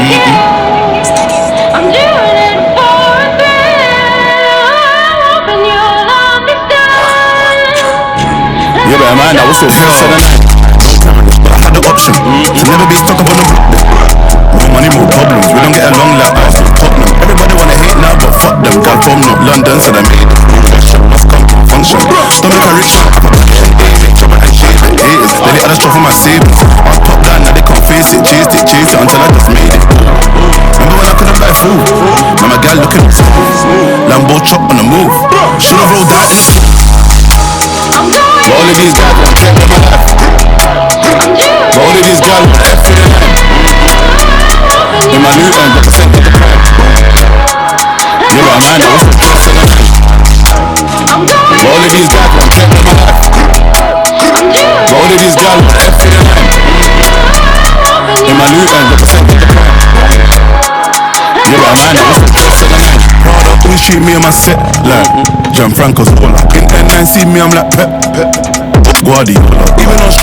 I'm doing it for a thrill. Hoping you'll understand. Yeah, but man, that was so first of the night. But I had the option to never be stuck up on the more money, more problems. We don't get along like us with Tottenham. Everybody wanna hate now, but fuck them. Gal from not London, so they made it. Must come to the function. Don't make a rich man. Haters, they let others drop for my savings. I was top down, now they can't face it. Chased it until I just made it. Remember when I couldn't buy food? Now my gal looking Lambo chop on the move. Should've rolled that. But all of these guys want to my life. But all of these guys want F in the line. In my new end, represent the crime. Yeah, but man, I was the first of the night. But all of these guys want to my life. But all of these guys want F in the line. In my new end, represent the crime. Yeah, but man, I was the first of the night. Proud of always treat me on my set like Gianfranco's baller. In N9 see me, I'm like Pep Guardiola. Even on